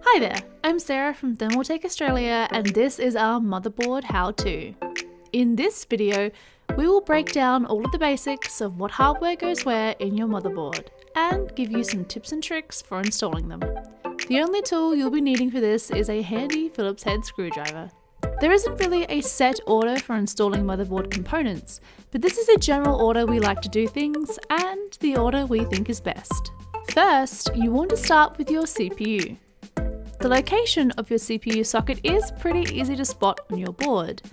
Hi there, I'm Sarah from Thermaltake Australia and this is our motherboard how-to. In this video, we will break down all of the basics of what hardware goes where in your motherboard and give you some tips and tricks for installing them. The only tool you'll be needing for this is a handy Phillips head screwdriver. There isn't really a set order for installing motherboard components, but this is a general order we like to do things and the order we think is best. First, you want to start with your CPU. The location of your CPU socket is pretty easy to spot on your board.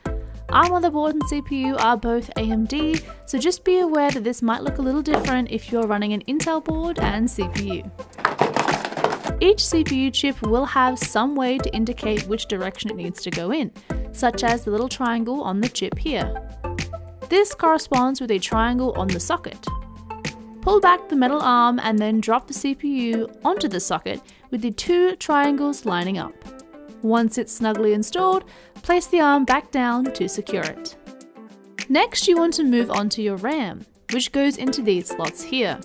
Our motherboard and CPU are both AMD, so just be aware that this might look a little different if you're running an Intel board and CPU. Each CPU chip will have some way to indicate which direction it needs to go in, such as the little triangle on the chip here. This corresponds with a triangle on the socket. Pull back the metal arm and then drop the CPU onto the socket with the two triangles lining up. Once it's snugly installed, place the arm back down to secure it. Next, you want to move on to your RAM, which goes into these slots here.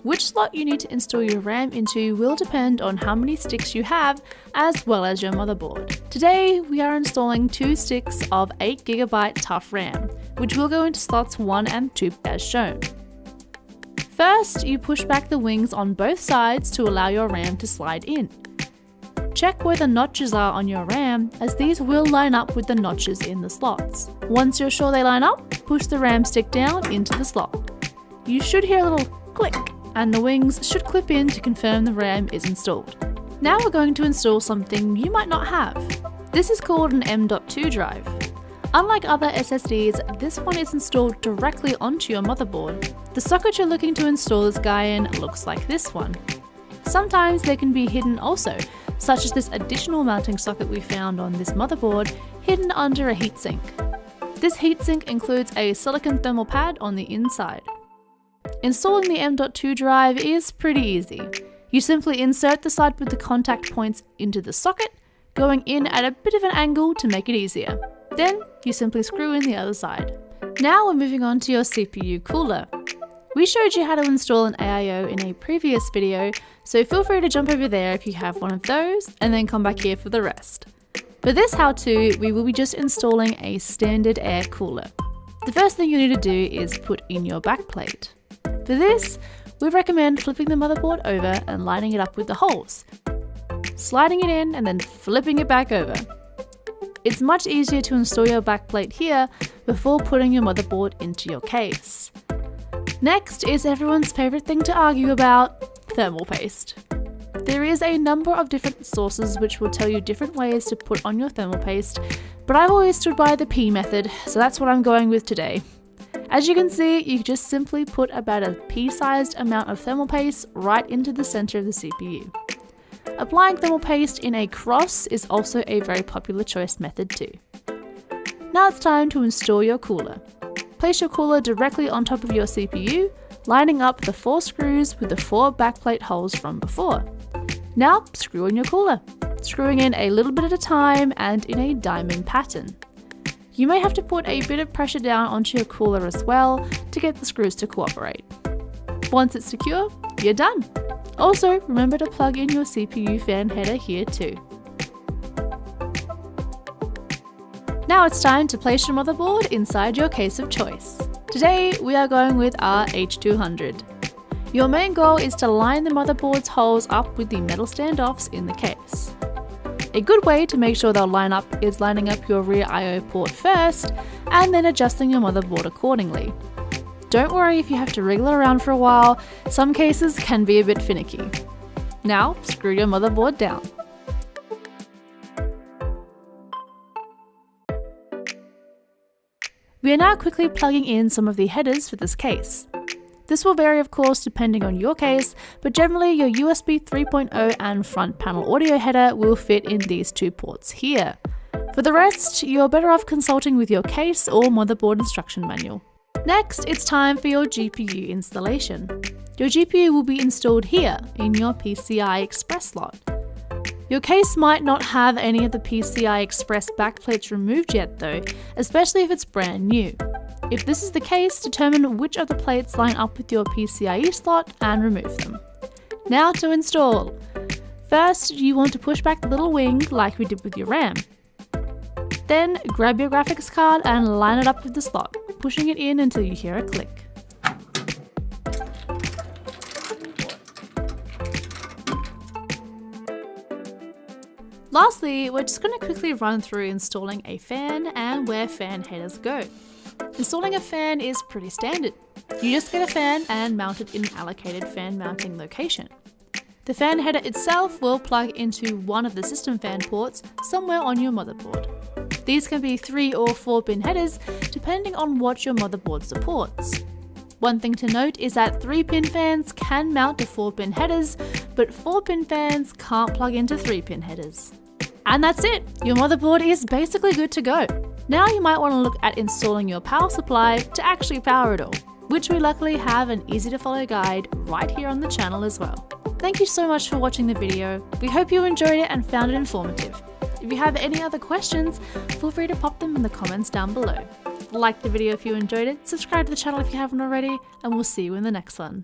Which slot you need to install your RAM into will depend on how many sticks you have, as well as your motherboard. Today, we are installing 2 sticks of 8GB tough RAM, which will go into slots 1 and 2 as shown. First, you push back the wings on both sides to allow your RAM to slide in. Check where the notches are on your RAM, as these will line up with the notches in the slots. Once you're sure they line up, push the RAM stick down into the slot. You should hear a little click, and the wings should clip in to confirm the RAM is installed. Now we're going to install something you might not have. This is called an M.2 drive. Unlike other SSDs, this one is installed directly onto your motherboard. The socket you're looking to install this guy in looks like this one. Sometimes they can be hidden also, such as this additional mounting socket we found on this motherboard, hidden under a heatsink. This heatsink includes a silicon thermal pad on the inside. Installing the M.2 drive is pretty easy. You simply insert the side with the contact points into the socket, going in at a bit of an angle to make it easier. Then you simply screw in the other side. Now we're moving on to your CPU cooler. We showed you how to install an AIO in a previous video, so feel free to jump over there if you have one of those, and then come back here for the rest. For this how-to, we will be just installing a standard air cooler. The first thing you need to do is put in your backplate. For this, we recommend flipping the motherboard over and lining it up with the holes, sliding it in and then flipping it back over. It's much easier to install your backplate here before putting your motherboard into your case. Next is everyone's favourite thing to argue about, thermal paste. There is a number of different sources which will tell you different ways to put on your thermal paste, but I've always stood by the P method, so that's what I'm going with today. As you can see, you just simply put about a pea-sized amount of thermal paste right into the centre of the CPU. Applying thermal paste in a cross is also a very popular choice method too. Now it's time to install your cooler. Place your cooler directly on top of your CPU, lining up the 4 screws with the 4 backplate holes from before. Now screw in your cooler, screwing in a little bit at a time and in a diamond pattern. You may have to put a bit of pressure down onto your cooler as well to get the screws to cooperate. Once it's secure, you're done. Also, remember to plug in your CPU fan header here too. Now it's time to place your motherboard inside your case of choice. Today, we are going with our H200. Your main goal is to line the motherboard's holes up with the metal standoffs in the case. A good way to make sure they'll line up is lining up your rear I/O port first, and then adjusting your motherboard accordingly. Don't worry if you have to wriggle around for a while, some cases can be a bit finicky. Now, screw your motherboard down. We are now quickly plugging in some of the headers for this case. This will vary of course depending on your case, but generally your USB 3.0 and front panel audio header will fit in these 2 ports here. For the rest, you're better off consulting with your case or motherboard instruction manual. Next, it's time for your GPU installation. Your GPU will be installed here in your PCI Express slot. Your case might not have any of the PCI Express backplates removed yet though, especially if it's brand new. If this is the case, determine which of the plates line up with your PCIe slot and remove them. Now to install. First, you want to push back the little wing like we did with your RAM. Then grab your graphics card and line it up with the slot, pushing it in until you hear a click. Lastly, we're just going to quickly run through installing a fan and where fan headers go. Installing a fan is pretty standard. You just get a fan and mount it in an allocated fan mounting location. The fan header itself will plug into one of the system fan ports somewhere on your motherboard. These can be 3 or 4 pin headers depending on what your motherboard supports. One thing to note is that 3-pin fans can mount to 4-pin headers, but 4-pin fans can't plug into 3-pin headers. And that's it! Your motherboard is basically good to go. Now you might want to look at installing your power supply to actually power it all, which we luckily have an easy to follow guide right here on the channel as well. Thank you so much for watching the video. We hope you enjoyed it and found it informative. If you have any other questions, feel free to pop them in the comments down below. Like the video if you enjoyed it, subscribe to the channel if you haven't already, and we'll see you in the next one.